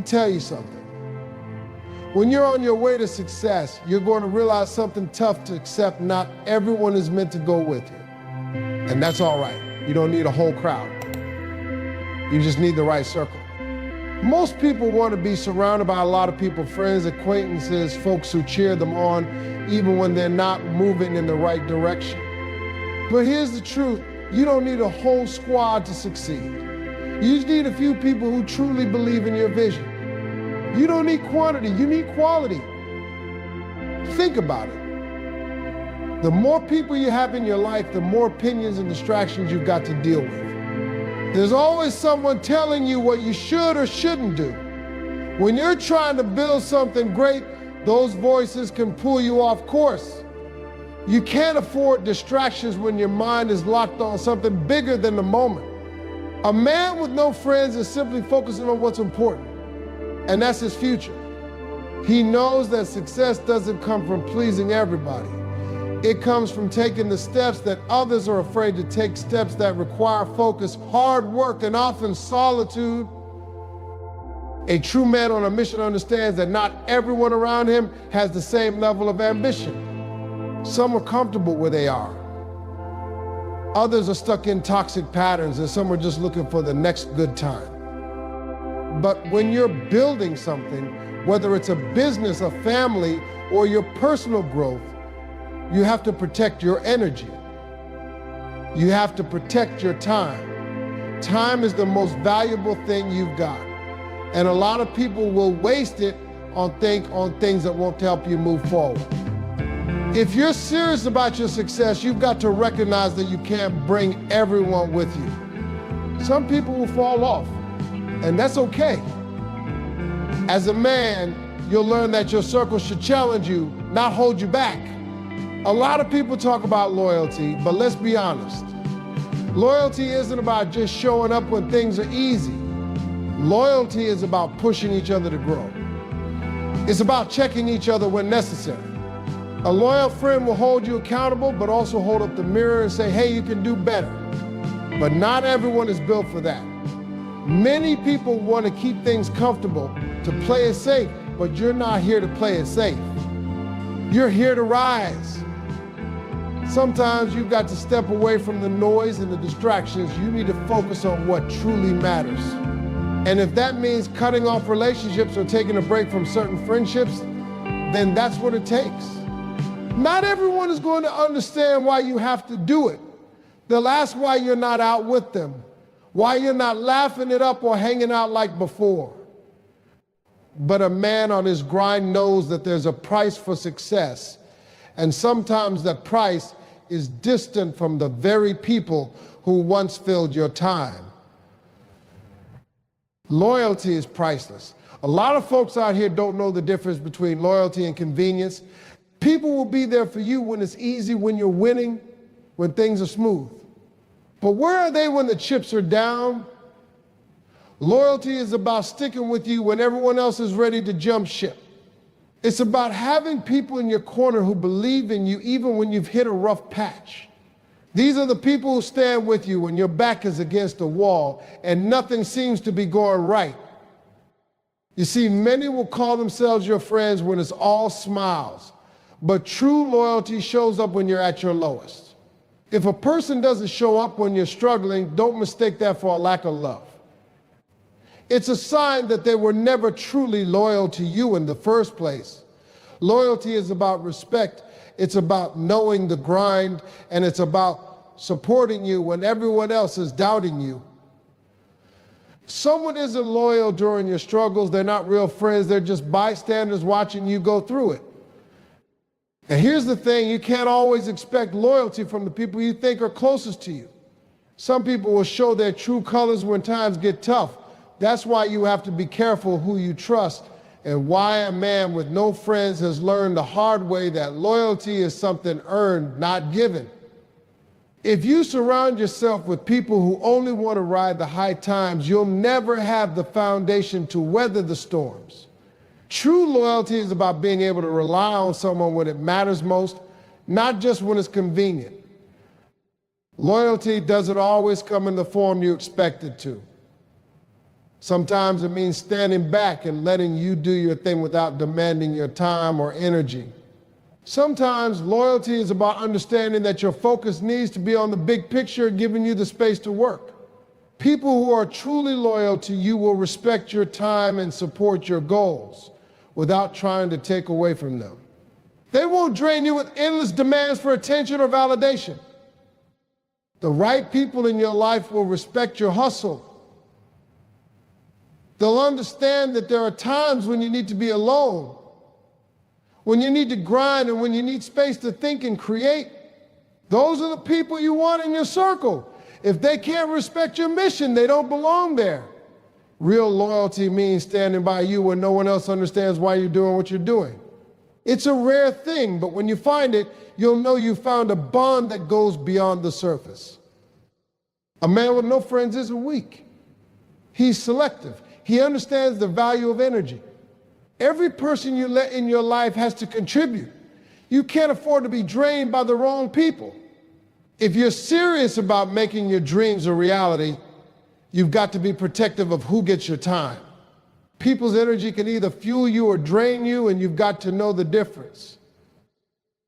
Tell you something. When you're on your way to success, you're going to realize something tough to accept. Not everyone is meant to go with you. And that's all right. You don't need a whole crowd. You just need the right circle. Most people want to be surrounded by a lot of people, friends, acquaintances, folks who cheer them on, even when they're not moving in the right direction. But here's the truth. You don't need a whole squad to succeed. You just need a few people who truly believe in your vision. You don't need quantity, you need quality. Think about it. The more people you have in your life, the more opinions and distractions you've got to deal with. There's always someone telling you what you should or shouldn't do. When you're trying to build something great, those voices can pull you off course. You can't afford distractions when your mind is locked on something bigger than the moment. A man with no friends is simply focusing on what's important, and that's his future. He knows that success doesn't come from pleasing everybody. It comes from taking the steps that others are afraid to take, steps that require focus, hard work, and often solitude. A true man on a mission understands that not everyone around him has the same level of ambition. Some are comfortable where they are. Others are stuck in toxic patterns, and some are just looking for the next good time. But when you're building something, whether it's a business, a family, or your personal growth, you have to protect your energy. You have to protect your time. Time is the most valuable thing you've got. And a lot of people will waste it on things that won't help you move forward. If you're serious about your success, you've got to recognize that you can't bring everyone with you. Some people will fall off, and that's okay. As a man, you'll learn that your circle should challenge you, not hold you back. A lot of people talk about loyalty, but let's be honest. Loyalty isn't about just showing up when things are easy. Loyalty is about pushing each other to grow. It's about checking each other when necessary. A loyal friend will hold you accountable, but also hold up the mirror and say, hey, you can do better. But not everyone is built for that. Many people want to keep things comfortable, to play it safe, but you're not here to play it safe. You're here to rise. Sometimes you've got to step away from the noise and the distractions. You need to focus on what truly matters. And if that means cutting off relationships or taking a break from certain friendships, then that's what it takes. Not everyone is going to understand why you have to do it. They'll ask why you're not out with them, why you're not laughing it up or hanging out like before. But a man on his grind knows that there's a price for success, and sometimes that price is distant from the very people who once filled your time. Loyalty is priceless. A lot of folks out here don't know the difference between loyalty and convenience. People will be there for you when it's easy, when you're winning, when things are smooth. But where are they when the chips are down? Loyalty is about sticking with you when everyone else is ready to jump ship. It's about having people in your corner who believe in you even when you've hit a rough patch. These are the people who stand with you when your back is against a wall and nothing seems to be going right. You see, many will call themselves your friends when it's all smiles, but true loyalty shows up when you're at your lowest. If a person doesn't show up when you're struggling, don't mistake that for a lack of love. It's a sign that they were never truly loyal to you in the first place. Loyalty is about respect. It's about knowing the grind, and it's about supporting you when everyone else is doubting you. Someone isn't loyal during your struggles. They're not real friends. They're just bystanders watching you go through it. And here's the thing, you can't always expect loyalty from the people you think are closest to you. Some people will show their true colors when times get tough. That's why you have to be careful who you trust, and why a man with no friends has learned the hard way that loyalty is something earned, not given. If you surround yourself with people who only want to ride the high times, you'll never have the foundation to weather the storms. True loyalty is about being able to rely on someone when it matters most, not just when it's convenient. Loyalty doesn't always come in the form you expect it to. Sometimes it means standing back and letting you do your thing without demanding your time or energy. Sometimes loyalty is about understanding that your focus needs to be on the big picture and giving you the space to work. People who are truly loyal to you will respect your time and support your goals without trying to take away from them. They won't drain you with endless demands for attention or validation. The right people in your life will respect your hustle. They'll understand that there are times when you need to be alone, when you need to grind, and when you need space to think and create. Those are the people you want in your circle. If they can't respect your mission, they don't belong there. Real loyalty means standing by you when no one else understands why you're doing what you're doing. It's a rare thing, but when you find it, you'll know you found a bond that goes beyond the surface. A man with no friends isn't weak. He's selective. He understands the value of energy. Every person you let in your life has to contribute. You can't afford to be drained by the wrong people. If you're serious about making your dreams a reality, you've got to be protective of who gets your time. People's energy can either fuel you or drain you, and you've got to know the difference.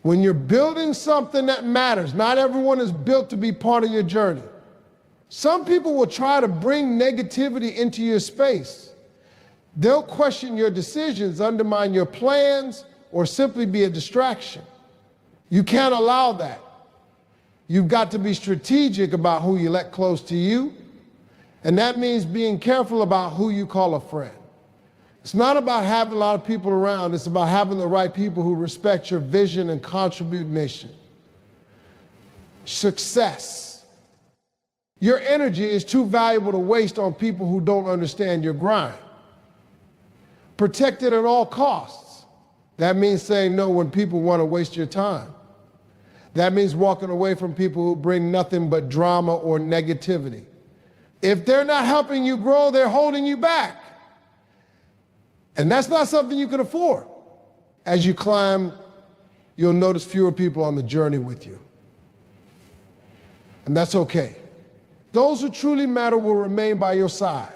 When you're building something that matters, not everyone is built to be part of your journey. Some people will try to bring negativity into your space. They'll question your decisions, undermine your plans, or simply be a distraction. You can't allow that. You've got to be strategic about who you let close to you, and that means being careful about who you call a friend. It's not about having a lot of people around, it's about having the right people who respect your vision and contribute mission. Success. Your energy is too valuable to waste on people who don't understand your grind. Protect it at all costs. That means saying no when people want to waste your time. That means walking away from people who bring nothing but drama or negativity. If they're not helping you grow, they're holding you back. And that's not something you can afford. As you climb, you'll notice fewer people on the journey with you. And that's okay. Those who truly matter will remain by your side.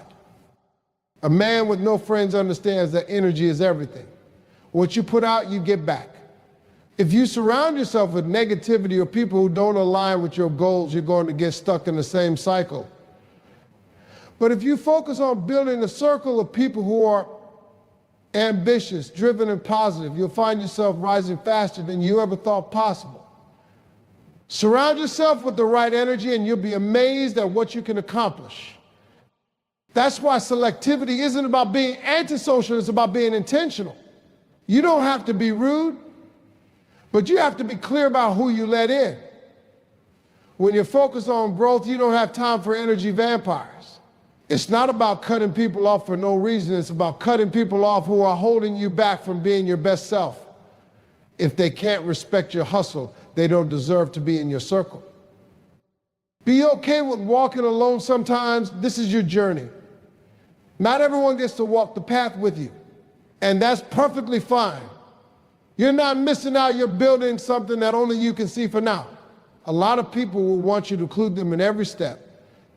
A man with no friends understands that energy is everything. What you put out, you get back. If you surround yourself with negativity or people who don't align with your goals, you're going to get stuck in the same cycle. But if you focus on building a circle of people who are ambitious, driven, and positive, you'll find yourself rising faster than you ever thought possible. Surround yourself with the right energy and you'll be amazed at what you can accomplish. That's why selectivity isn't about being antisocial, it's about being intentional. You don't have to be rude, but you have to be clear about who you let in. When you're focused on growth, you don't have time for energy vampires. It's not about cutting people off for no reason. It's about cutting people off who are holding you back from being your best self. If they can't respect your hustle, they don't deserve to be in your circle. Be okay with walking alone sometimes. This is your journey. Not everyone gets to walk the path with you, and that's perfectly fine. You're not missing out. You're building something that only you can see for now. A lot of people will want you to include them in every step,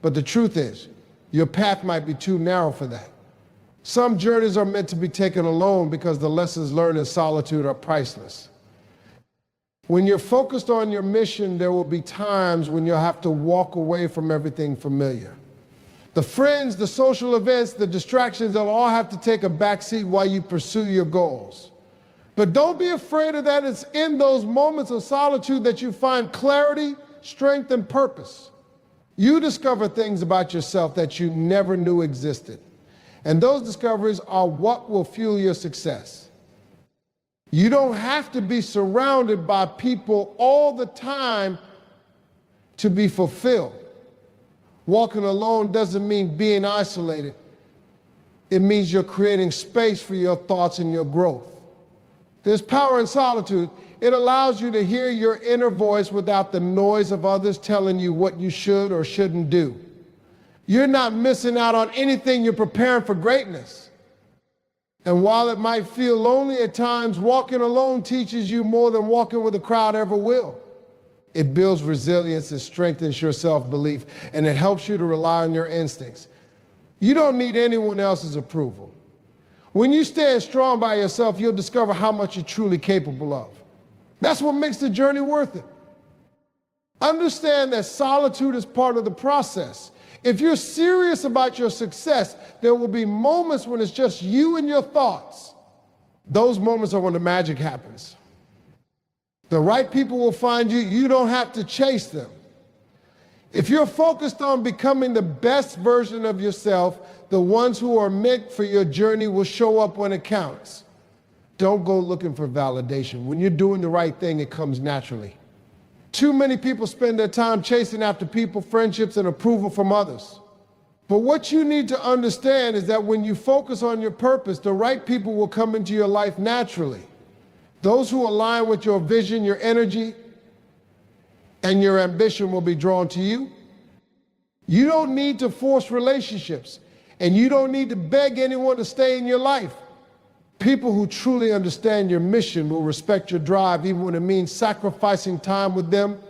but the truth is, your path might be too narrow for that. Some journeys are meant to be taken alone because the lessons learned in solitude are priceless. When you're focused on your mission, there will be times when you'll have to walk away from everything familiar. The friends, the social events, the distractions, they'll all have to take a backseat while you pursue your goals. But don't be afraid of that. It's in those moments of solitude that you find clarity, strength, and purpose. You discover things about yourself that you never knew existed. And those discoveries are what will fuel your success. You don't have to be surrounded by people all the time to be fulfilled. Walking alone doesn't mean being isolated. It means you're creating space for your thoughts and your growth. There's power in solitude. It allows you to hear your inner voice without the noise of others telling you what you should or shouldn't do. You're not missing out on anything. You're preparing for greatness. And while it might feel lonely at times, walking alone teaches you more than walking with a crowd ever will. It builds resilience, it strengthens your self-belief, and it helps you to rely on your instincts. You don't need anyone else's approval. When you stand strong by yourself, you'll discover how much you're truly capable of. That's what makes the journey worth it. Understand that solitude is part of the process. If you're serious about your success, there will be moments when it's just you and your thoughts. Those moments are when the magic happens. The right people will find you. You don't have to chase them. If you're focused on becoming the best version of yourself, the ones who are meant for your journey will show up when it counts. Don't go looking for validation. When you're doing the right thing, it comes naturally. Too many people spend their time chasing after people, friendships, and approval from others. But what you need to understand is that when you focus on your purpose, the right people will come into your life naturally. Those who align with your vision, your energy, and your ambition will be drawn to you. You don't need to force relationships, and you don't need to beg anyone to stay in your life. People who truly understand your mission will respect your drive, even when it means sacrificing time with them.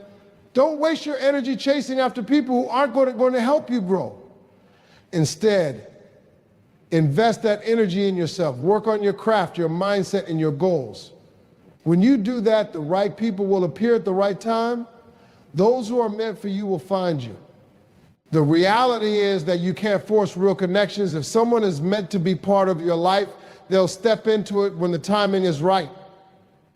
Don't waste your energy chasing after people who aren't going to help you grow. Instead, invest that energy in yourself. Work on your craft, your mindset, and your goals. When you do that, the right people will appear at the right time. Those who are meant for you will find you. The reality is that you can't force real connections. If someone is meant to be part of your life, they'll step into it when the timing is right.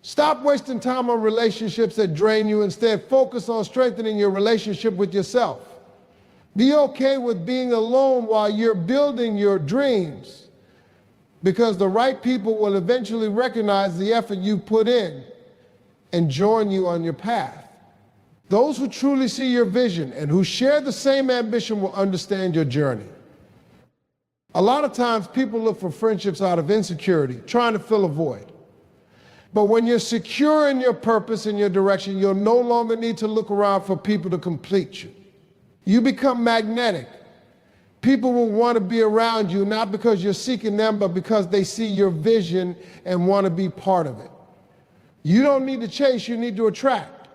Stop wasting time on relationships that drain you. Instead, focus on strengthening your relationship with yourself. Be okay with being alone while you're building your dreams, because the right people will eventually recognize the effort you put in and join you on your path. Those who truly see your vision and who share the same ambition will understand your journey. A lot of times people look for friendships out of insecurity, trying to fill a void. But when you're secure in your purpose and your direction, you'll no longer need to look around for people to complete you. You become magnetic. People will want to be around you, not because you're seeking them, but because they see your vision and want to be part of it. You don't need to chase, you need to attract.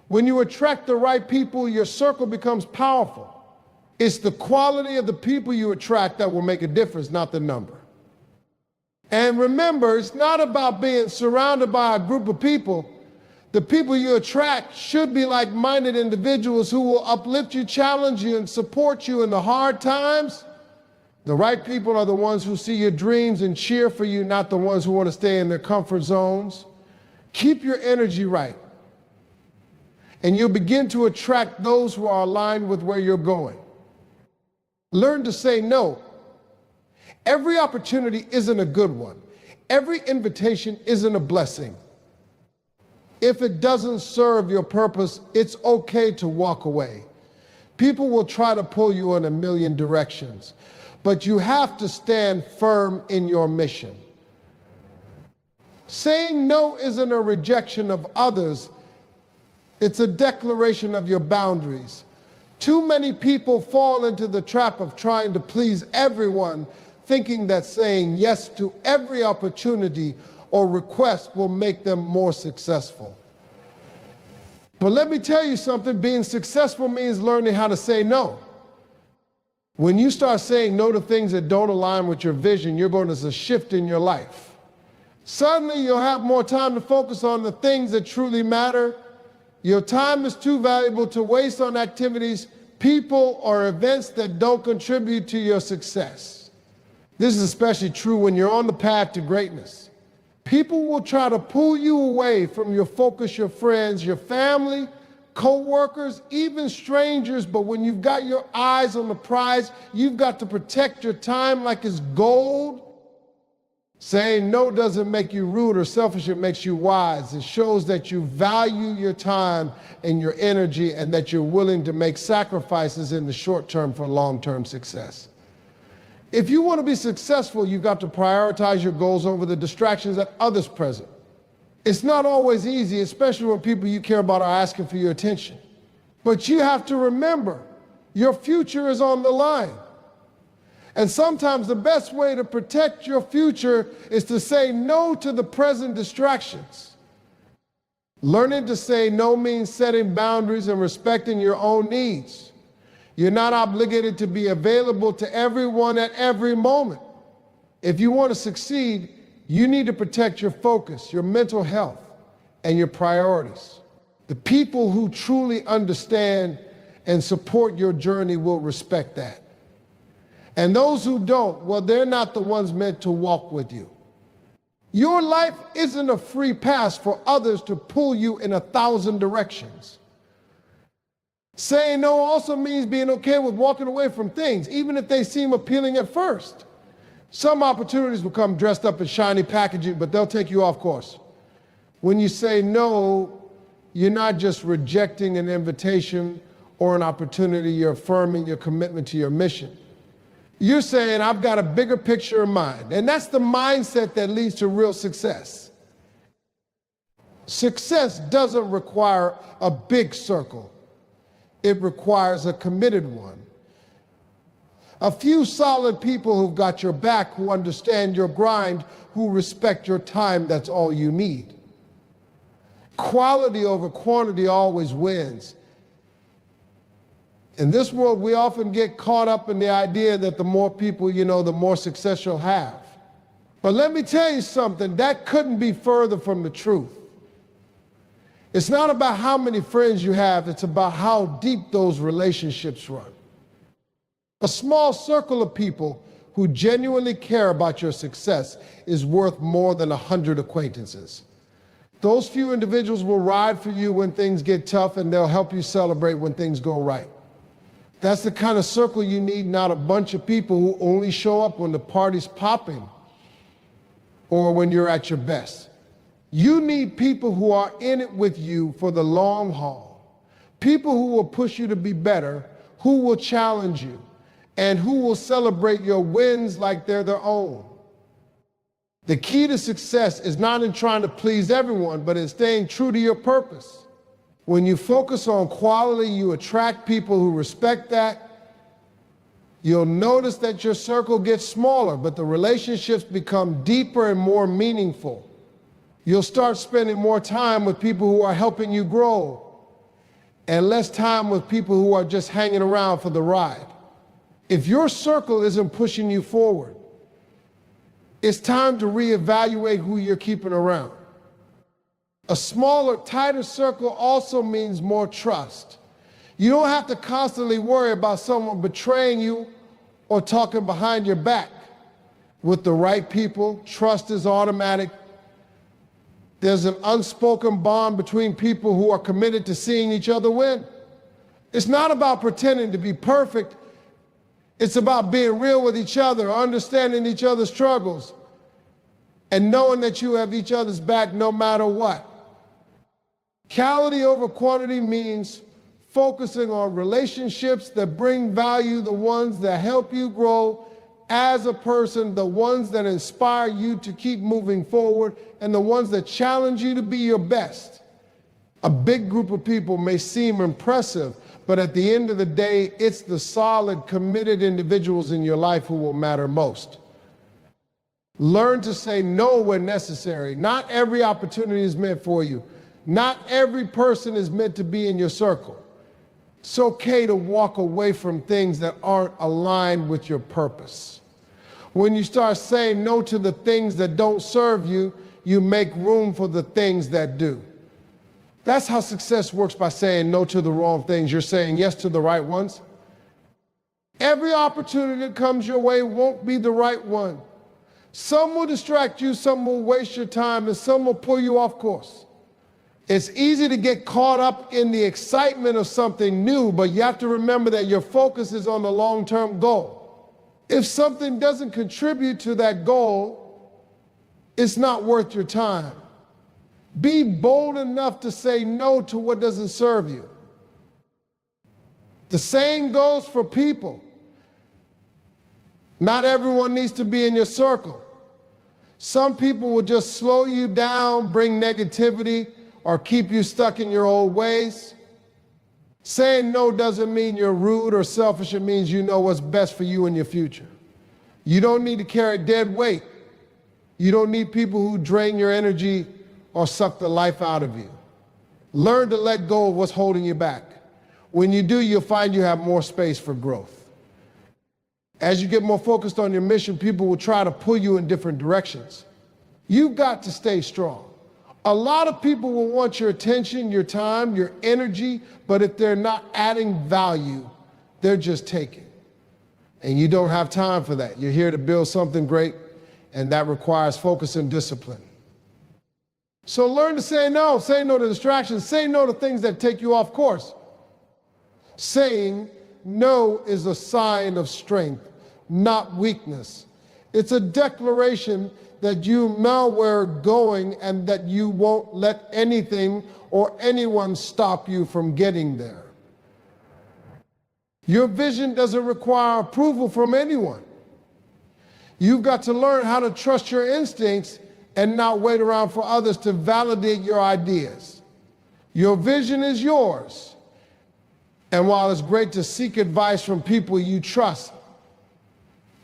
When you attract the right people, your circle becomes powerful. It's the quality of the people you attract that will make a difference, not the number. And remember, it's not about being surrounded by a group of people. The people you attract should be like-minded individuals who will uplift you, challenge you, and support you in the hard times. The right people are the ones who see your dreams and cheer for you, not the ones who want to stay in their comfort zones. Keep your energy right, and you'll begin to attract those who are aligned with where you're going. Learn to say no. Every opportunity isn't a good one. Every invitation isn't a blessing. If it doesn't serve your purpose, it's okay to walk away. People will try to pull you in a million directions, but you have to stand firm in your mission. Saying no isn't a rejection of others, it's a declaration of your boundaries. Too many people fall into the trap of trying to please everyone, thinking that saying yes to every opportunity or request will make them more successful. But let me tell you something, being successful means learning how to say no. When you start saying no to things that don't align with your vision, you're going to see a shift in your life. Suddenly you'll have more time to focus on the things that truly matter. Your time is too valuable to waste on activities, people, or events that don't contribute to your success. This is especially true when you're on the path to greatness. People will try to pull you away from your focus, your friends, your family, co-workers, even strangers, but when you've got your eyes on the prize, you've got to protect your time like it's gold. Saying no doesn't make you rude or selfish, it makes you wise. It shows that you value your time and your energy and that you're willing to make sacrifices in the short term for long-term success. If you want to be successful, you've got to prioritize your goals over the distractions that others present. It's not always easy, especially when people you care about are asking for your attention. But you have to remember, your future is on the line. And sometimes the best way to protect your future is to say no to the present distractions. Learning to say no means setting boundaries and respecting your own needs. You're not obligated to be available to everyone at every moment. If you want to succeed, you need to protect your focus, your mental health, and your priorities. The people who truly understand and support your journey will respect that. And those who don't, well, they're not the ones meant to walk with you. Your life isn't a free pass for others to pull you in 1,000 directions. Saying no also means being okay with walking away from things, even if they seem appealing at first. Some opportunities will come dressed up in shiny packaging, but they'll take you off course. When you say no, you're not just rejecting an invitation or an opportunity, you're affirming your commitment to your mission. You're saying, I've got a bigger picture in mind. And that's the mindset that leads to real success. Success doesn't require a big circle. It requires a committed one. A few solid people who've got your back, who understand your grind, who respect your time, that's all you need. Quality over quantity always wins. In this world, we often get caught up in the idea that the more people you know, the more success you'll have. But let me tell you something, that couldn't be further from the truth. It's not about how many friends you have, it's about how deep those relationships run. A small circle of people who genuinely care about your success is worth more than 100 acquaintances. Those few individuals will ride for you when things get tough, and they'll help you celebrate when things go right. That's the kind of circle you need, not a bunch of people who only show up when the party's popping or when you're at your best. You need people who are in it with you for the long haul. People who will push you to be better, who will challenge you, and who will celebrate your wins like they're their own. The key to success is not in trying to please everyone, but in staying true to your purpose. When you focus on quality, you attract people who respect that. You'll notice that your circle gets smaller, but the relationships become deeper and more meaningful. You'll start spending more time with people who are helping you grow, and less time with people who are just hanging around for the ride. If your circle isn't pushing you forward, it's time to reevaluate who you're keeping around. A smaller, tighter circle also means more trust. You don't have to constantly worry about someone betraying you or talking behind your back. With the right people, trust is automatic. There's an unspoken bond between people who are committed to seeing each other win. It's not about pretending to be perfect. It's about being real with each other, understanding each other's struggles, and knowing that you have each other's back no matter what. Quality over quantity means focusing on relationships that bring value, the ones that help you grow as a person, the ones that inspire you to keep moving forward, and the ones that challenge you to be your best. A big group of people may seem impressive, but at the end of the day, it's the solid, committed individuals in your life who will matter most. Learn to say no when necessary. Not every opportunity is meant for you. Not every person is meant to be in your circle. It's okay to walk away from things that aren't aligned with your purpose. When you start saying no to the things that don't serve you, you make room for the things that do. That's how success works, by saying no to the wrong things. You're saying yes to the right ones. Every opportunity that comes your way won't be the right one. Some will distract you, some will waste your time, and some will pull you off course. It's easy to get caught up in the excitement of something new, but you have to remember that your focus is on the long-term goal. If something doesn't contribute to that goal, it's not worth your time. Be bold enough to say no to what doesn't serve you. The same goes for people. Not everyone needs to be in your circle. Some people will just slow you down, bring negativity, or keep you stuck in your old ways. Saying no doesn't mean you're rude or selfish. It means you know what's best for you in your future. You don't need to carry dead weight. You don't need people who drain your energy or suck the life out of you. Learn to let go of what's holding you back. When you do, you'll find you have more space for growth. As you get more focused on your mission, people will try to pull you in different directions. You've got to stay strong. A lot of people will want your attention, your time, your energy, but if they're not adding value, they're just taking. And you don't have time for that. You're here to build something great, and that requires focus and discipline. So learn to say no to distractions, say no to things that take you off course. Saying no is a sign of strength, not weakness. It's a declaration that you know where you're going and that you won't let anything or anyone stop you from getting there. Your vision doesn't require approval from anyone. You've got to learn how to trust your instincts and not wait around for others to validate your ideas. Your vision is yours. And while it's great to seek advice from people you trust,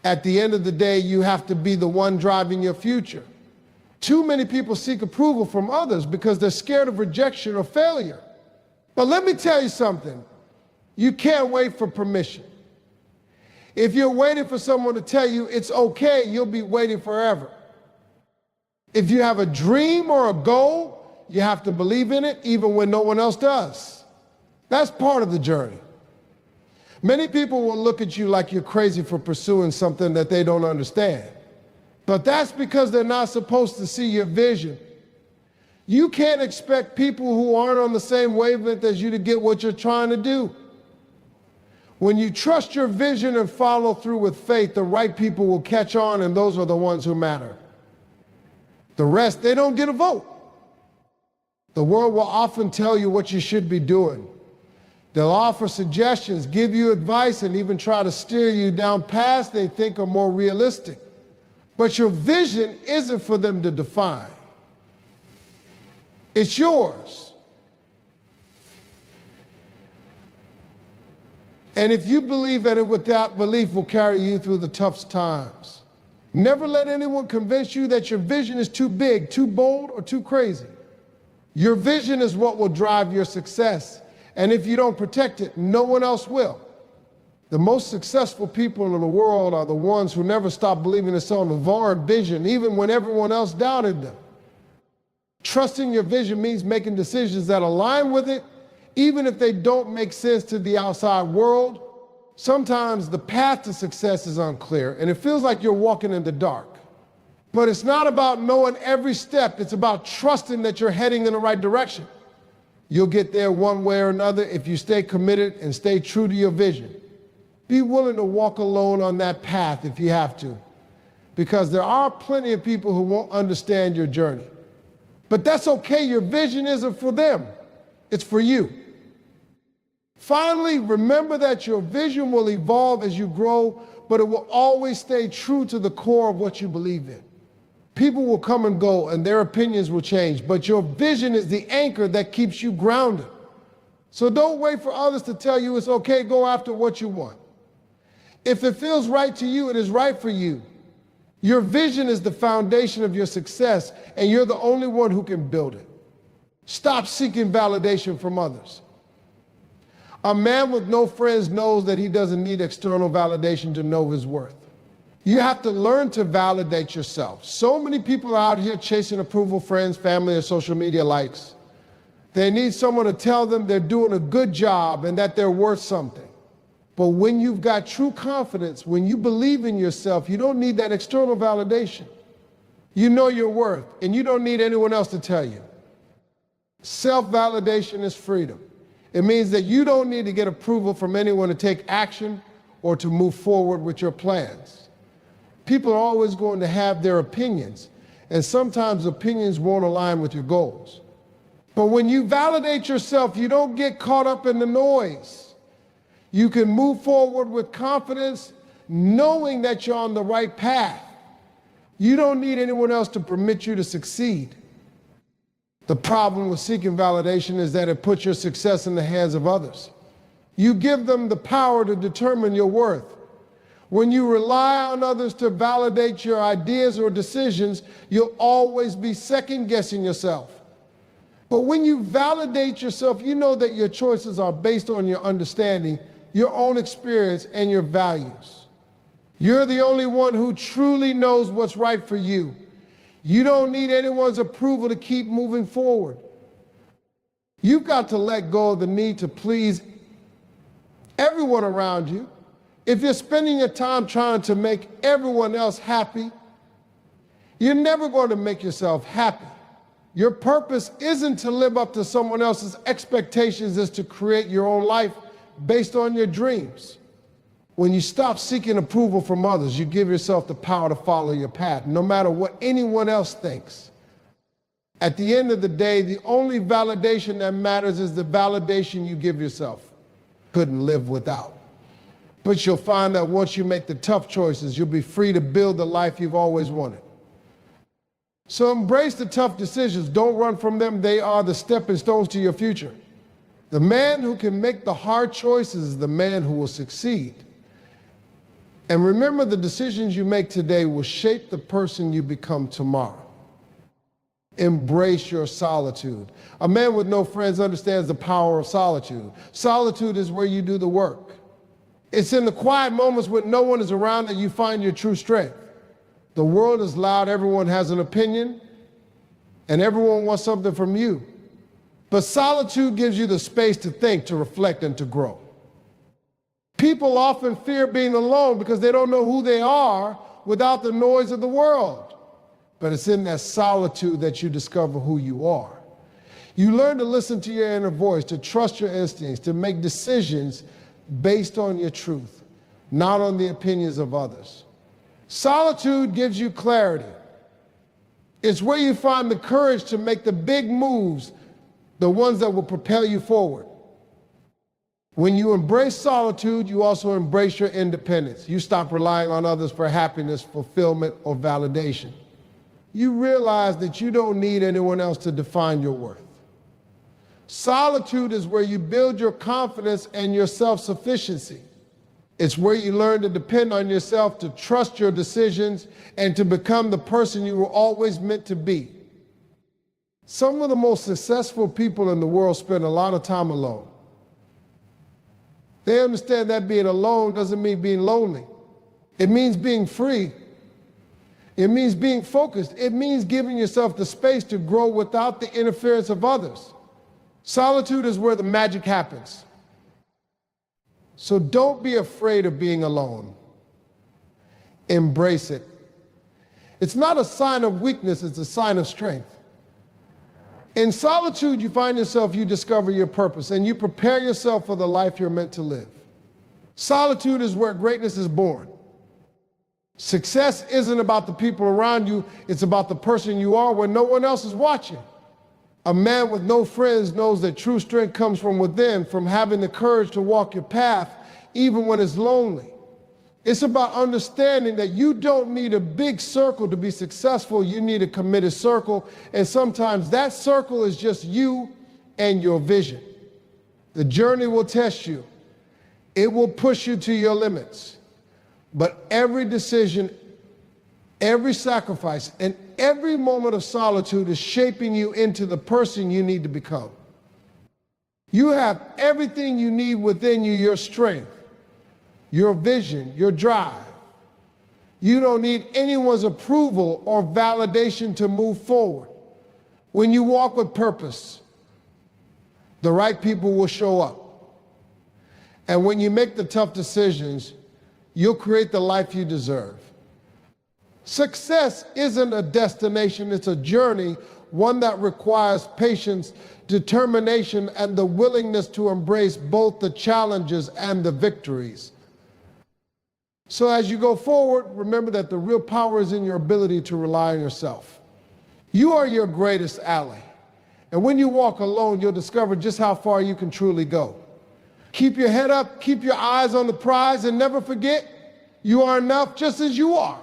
at the end of the day, you have to be the one driving your future. Too many people seek approval from others because they're scared of rejection or failure. But let me tell you something. You can't wait for permission. If you're waiting for someone to tell you it's okay, you'll be waiting forever. If you have a dream or a goal, you have to believe in it even when no one else does. That's part of the journey. Many people will look at you like you're crazy for pursuing something that they don't understand. But that's because they're not supposed to see your vision. You can't expect people who aren't on the same wavelength as you to get what you're trying to do. When you trust your vision and follow through with faith, the right people will catch on, and those are the ones who matter. The rest, they don't get a vote. The world will often tell you what you should be doing. They'll offer suggestions, give you advice, and even try to steer you down paths they think are more realistic. But your vision isn't for them to define. It's yours. And if you believe in it, that belief will carry you through the toughest times. Never let anyone convince you that your vision is too big, too bold, or too crazy. Your vision is what will drive your success. And if you don't protect it, no one else will. The most successful people in the world are the ones who never stop believing in their own vision, even when everyone else doubted them. Trusting your vision means making decisions that align with it, even if they don't make sense to the outside world. Sometimes the path to success is unclear, and it feels like you're walking in the dark. But it's not about knowing every step. It's about trusting that you're heading in the right direction. You'll get there one way or another if you stay committed and stay true to your vision. Be willing to walk alone on that path if you have to, because there are plenty of people who won't understand your journey. But that's okay. Your vision isn't for them. It's for you. Finally, remember that your vision will evolve as you grow, but it will always stay true to the core of what you believe in. People will come and go, and their opinions will change, but your vision is the anchor that keeps you grounded. So don't wait for others to tell you it's okay. Go after what you want. If it feels right to you, it is right for you. Your vision is the foundation of your success, and you're the only one who can build it. Stop seeking validation from others. A man with no friends knows that he doesn't need external validation to know his worth. You have to learn to validate yourself. So many people are out here chasing approval, friends, family, or social media likes. They need someone to tell them they're doing a good job and that they're worth something. But when you've got true confidence, when you believe in yourself, you don't need that external validation. You know your worth, and you don't need anyone else to tell you. Self-validation is freedom. It means that you don't need to get approval from anyone to take action or to move forward with your plans. People are always going to have their opinions, and sometimes opinions won't align with your goals. But when you validate yourself, you don't get caught up in the noise. You can move forward with confidence, knowing that you're on the right path. You don't need anyone else to permit you to succeed. The problem with seeking validation is that it puts your success in the hands of others. You give them the power to determine your worth. When you rely on others to validate your ideas or decisions, you'll always be second-guessing yourself. But when you validate yourself, you know that your choices are based on your understanding, your own experience, and your values. You're the only one who truly knows what's right for you. You don't need anyone's approval to keep moving forward. You've got to let go of the need to please everyone around you. If you're spending your time trying to make everyone else happy, you're never going to make yourself happy. Your purpose isn't to live up to someone else's expectations, it's to create your own life based on your dreams. When you stop seeking approval from others, you give yourself the power to follow your path, no matter what anyone else thinks. At the end of the day, the only validation that matters is the validation you give yourself. Couldn't live without. But you'll find that once you make the tough choices, you'll be free to build the life you've always wanted. So embrace the tough decisions. Don't run from them. They are the stepping stones to your future. The man who can make the hard choices is the man who will succeed. And remember, the decisions you make today will shape the person you become tomorrow. Embrace your solitude. A man with no friends understands the power of solitude. Solitude is where you do the work. It's in the quiet moments when no one is around that you find your true strength. The world is loud, everyone has an opinion, and everyone wants something from you. But solitude gives you the space to think, to reflect, and to grow. People often fear being alone because they don't know who they are without the noise of the world. But it's in that solitude that you discover who you are. You learn to listen to your inner voice, to trust your instincts, to make decisions based on your truth, not on the opinions of others. Solitude gives you clarity. It's where you find the courage to make the big moves, the ones that will propel you forward. When you embrace solitude, you also embrace your independence. You stop relying on others for happiness, fulfillment, or validation. You realize that you don't need anyone else to define your worth. Solitude is where you build your confidence and your self-sufficiency. It's where you learn to depend on yourself, to trust your decisions, and to become the person you were always meant to be. Some of the most successful people in the world spend a lot of time alone. They understand that being alone doesn't mean being lonely. It means being free. It means being focused. It means giving yourself the space to grow without the interference of others. Solitude is where the magic happens. So don't be afraid of being alone. Embrace it. It's not a sign of weakness, it's a sign of strength. In solitude, you find yourself, you discover your purpose, and you prepare yourself for the life you're meant to live. Solitude is where greatness is born. Success isn't about the people around you, it's about the person you are when no one else is watching. A man with no friends knows that true strength comes from within, from having the courage to walk your path, even when it's lonely. It's about understanding that you don't need a big circle to be successful, you need a committed circle, and sometimes that circle is just you and your vision. The journey will test you. It will push you to your limits. But every decision, every sacrifice, and every moment of solitude is shaping you into the person you need to become. You have everything you need within you, your strength, your vision, your drive. You don't need anyone's approval or validation to move forward. When you walk with purpose, the right people will show up. And when you make the tough decisions, you'll create the life you deserve. Success isn't a destination, it's a journey, one that requires patience, determination, and the willingness to embrace both the challenges and the victories. So as you go forward, remember that the real power is in your ability to rely on yourself. You are your greatest ally. And when you walk alone, you'll discover just how far you can truly go. Keep your head up, keep your eyes on the prize, and never forget, you are enough just as you are.